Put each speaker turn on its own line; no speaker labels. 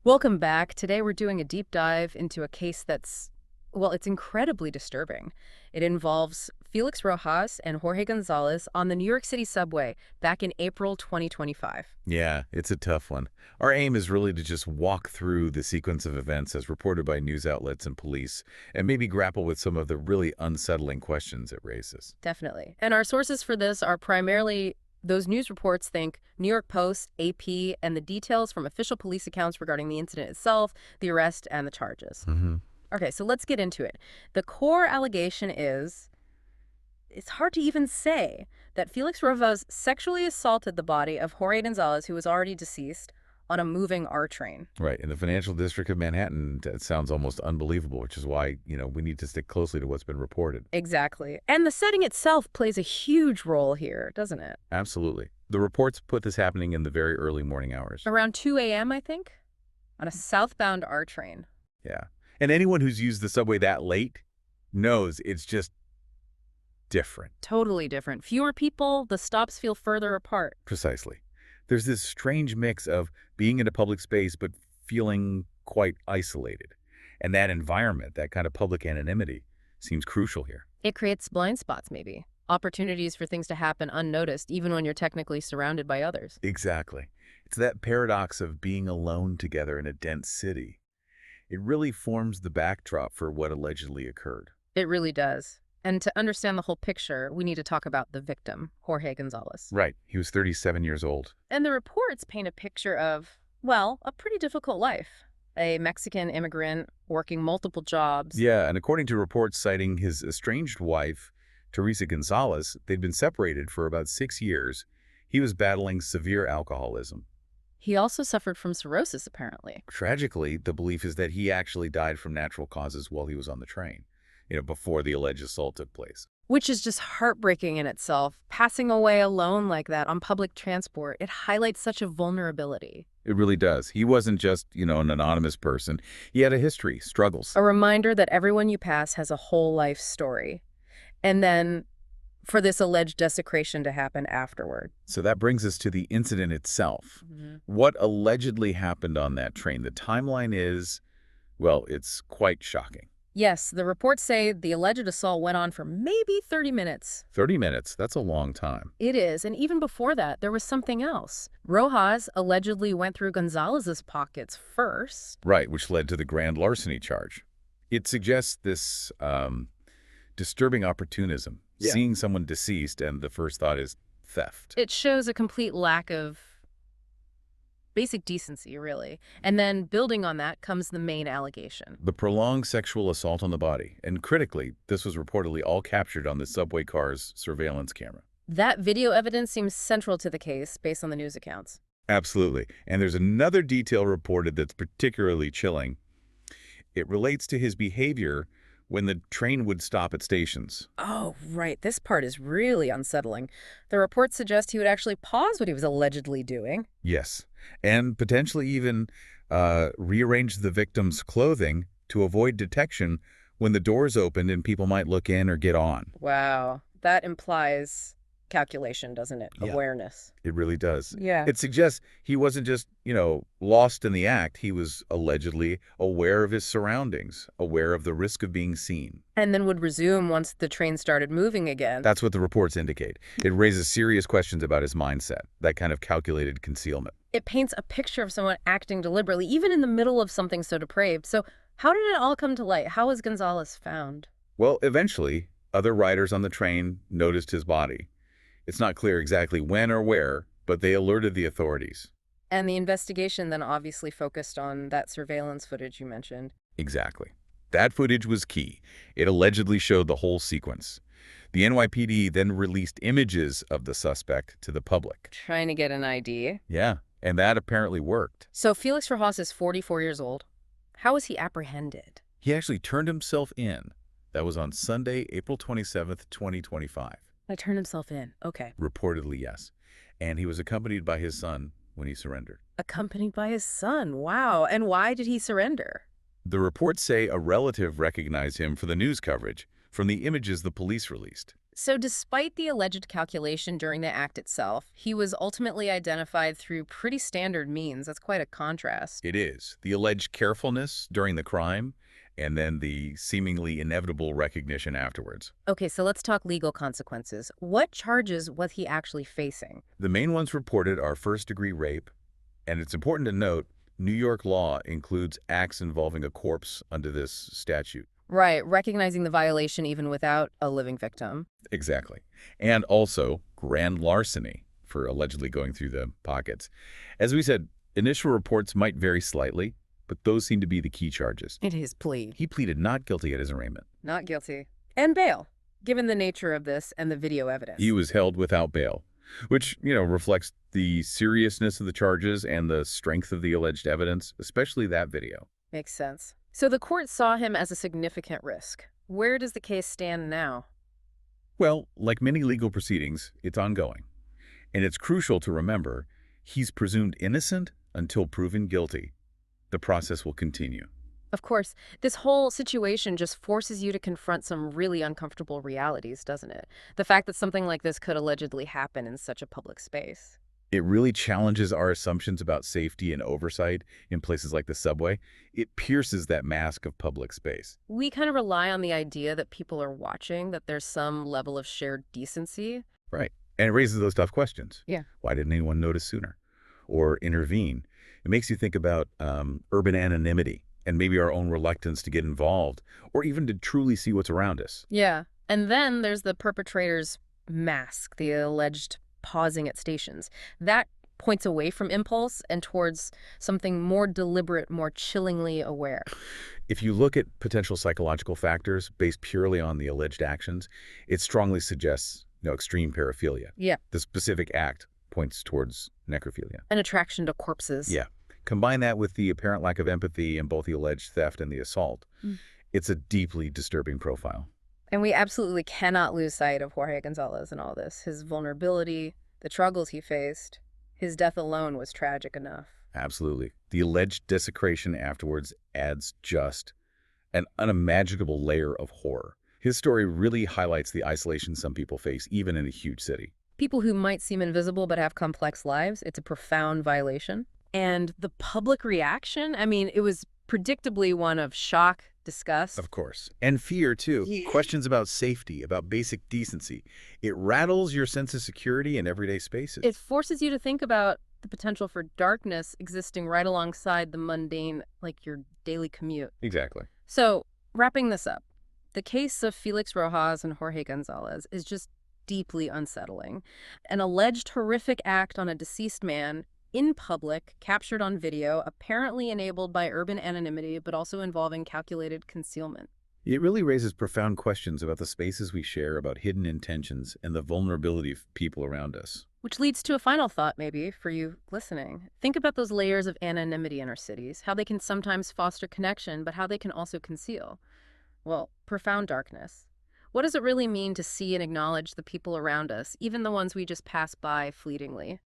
Welcome back. Today we're doing a deep dive into a case that's, well, it's incredibly disturbing. It involves Felix Rojas and Jorge González on the New York City subway back in April 2025.
Yeah, it's a tough one. Our aim is really to just walk through the sequence of events as reported by news outlets and police, and maybe grapple with some of the really unsettling questions it raises.
Definitely. And our sources for this are primarily those news reports, think New York Post, AP, and the details from official police accounts regarding the incident itself, the arrest, and the charges. Okay, so let's get into it. The core allegation is, it's hard to even say, that Felix Rojas sexually assaulted the body of Jorge González, who was already deceased, on a moving R train.
Right, in the financial district of Manhattan, that sounds almost unbelievable, which is why, we need to stick closely to what's been reported.
Exactly. And the setting itself plays a huge role here, doesn't it?
Absolutely. The reports put this happening in the very early morning hours.
Around 2 a.m., I think, on a southbound R train.
Yeah. And anyone who's used the subway that late knows it's just different.
Totally different. Fewer people, the stops feel further apart.
Precisely. There's this strange mix of being in a public space but feeling quite isolated. And that environment, that kind of public anonymity, seems crucial here.
It creates blind spots, maybe. Opportunities for things to happen unnoticed, even when you're technically surrounded by others.
Exactly. It's that paradox of being alone together in a dense city. It really forms the backdrop for what allegedly occurred.
It really does. And to understand the whole picture, we need to talk about the victim, Jorge González.
Right. He was 37 years old.
And the reports paint a picture of, well, a pretty difficult life. A Mexican immigrant working multiple jobs.
Yeah, and according to reports citing his estranged wife, Teresa González, they'd been separated for about 6 years. He was battling severe alcoholism.
He also suffered from cirrhosis, apparently.
Tragically, the belief is that he actually died from natural causes while he was on the train, before the alleged assault took place.
Which is just heartbreaking in itself. Passing away alone like that on public transport, it highlights such a vulnerability.
It really does. He wasn't just, an anonymous person. He had a history, struggles.
A reminder that everyone you pass has a whole life story. And then for this alleged desecration to happen afterward.
So that brings us to the incident itself. What allegedly happened on that train? The timeline is, well, it's quite shocking.
Yes, the reports say the alleged assault went on for maybe 30 minutes.
30 minutes, that's a long time.
It is, and even before that, there was something else. Rojas allegedly went through González's pockets first.
Right, which led to the grand larceny charge. It suggests this disturbing opportunism, seeing someone deceased, and the first thought is theft.
It shows a complete lack of basic decency, really. And then building on that comes the main allegation.
The prolonged sexual assault on the body. And critically, this was reportedly all captured on the subway car's surveillance camera.
That video evidence seems central to the case based on the news accounts.
Absolutely. And there's another detail reported that's particularly chilling. It relates to his behavior when the train would stop at stations.
Oh, right. This part is really unsettling. The reports suggest he would actually pause what he was allegedly doing.
Yes. And potentially even rearrange the victim's clothing to avoid detection when the doors opened and people might look in or get on.
Wow. That implies calculation, doesn't it?
Yeah.
Awareness.
It really does.
Yeah.
It suggests he wasn't just, lost in the act. He was allegedly aware of his surroundings, aware of the risk of being seen.
And then would resume once the train started moving again.
That's what the reports indicate. It raises serious questions about his mindset, that kind of calculated concealment.
It paints a picture of someone acting deliberately, even in the middle of something so depraved. So how did it all come to light? How was González found?
Well, eventually, other riders on the train noticed his body. It's not clear exactly when or where, but they alerted the authorities.
And the investigation then obviously focused on that surveillance footage you mentioned.
Exactly. That footage was key. It allegedly showed the whole sequence. The NYPD then released images of the suspect to the public.
Trying to get an ID.
Yeah, and that apparently worked.
So Felix Rojas is 44 years old. How was he apprehended?
He actually turned himself in. That was on Sunday, April 27th, 2025.
I turned himself in. Okay.
Reportedly, yes. And he was accompanied by his son when he surrendered.
Accompanied by his son. Wow. And why did he surrender?
The reports say a relative recognized him for the news coverage from the images the police released.
So despite the alleged calculation during the act itself, he was ultimately identified through pretty standard means. That's quite a contrast.
It is. The alleged carefulness during the crime, and then the seemingly inevitable recognition afterwards.
Okay, so let's talk legal consequences. What charges was he actually facing?
The main ones reported are first-degree rape, and it's important to note New York law includes acts involving a corpse under this statute.
Right, recognizing the violation even without a living victim.
Exactly. And also grand larceny for allegedly going through the pockets. As we said, initial reports might vary slightly, but those seem to be the key charges.
In his plea.
He pleaded not guilty at his arraignment.
Not guilty. And bail, given the nature of this and the video evidence.
He was held without bail, which, reflects the seriousness of the charges and the strength of the alleged evidence, especially that video.
Makes sense. So the court saw him as a significant risk. Where does the case stand now?
Well, like many legal proceedings, it's ongoing. And it's crucial to remember he's presumed innocent until proven guilty. The process will continue.
Of course, this whole situation just forces you to confront some really uncomfortable realities, doesn't it? The fact that something like this could allegedly happen in such a public space.
It really challenges our assumptions about safety and oversight in places like the subway. It pierces that mask of public space.
We kind of rely on the idea that people are watching, that there's some level of shared decency.
Right. And it raises those tough questions.
Yeah.
Why didn't anyone notice sooner or intervene? It makes you think about urban anonymity and maybe our own reluctance to get involved or even to truly see what's around us.
Yeah. And then there's the perpetrator's mask, the alleged pausing at stations. That points away from impulse and towards something more deliberate, more chillingly aware.
If you look at potential psychological factors based purely on the alleged actions, it strongly suggests extreme paraphilia.
Yeah.
The specific act points towards necrophilia.
An attraction to corpses.
Yeah. Combine that with the apparent lack of empathy in both the alleged theft and the assault. It's a deeply disturbing profile.
And we absolutely cannot lose sight of Jorge González in all this. His vulnerability, the struggles he faced, his death alone was tragic enough.
Absolutely. The alleged desecration afterwards adds just an unimaginable layer of horror. His story really highlights the isolation some people face, even in a huge city.
People who might seem invisible but have complex lives, it's a profound violation. And the public reaction, I mean, it was predictably one of shock, disgust.
Of course. And fear, too. Yeah. Questions about safety, about basic decency. It rattles your sense of security in everyday spaces.
It forces you to think about the potential for darkness existing right alongside the mundane, like your daily commute.
Exactly.
So, wrapping this up, the case of Félix Rojas and Jorge González is just deeply unsettling. An alleged horrific act on a deceased man in public, captured on video, apparently enabled by urban anonymity, but also involving calculated concealment.
It really raises profound questions about the spaces we share, about hidden intentions, and the vulnerability of people around us.
Which leads to a final thought, maybe, for you listening. Think about those layers of anonymity in our cities, how they can sometimes foster connection, but how they can also conceal. Well, profound darkness. What does it really mean to see and acknowledge the people around us, even the ones we just pass by fleetingly?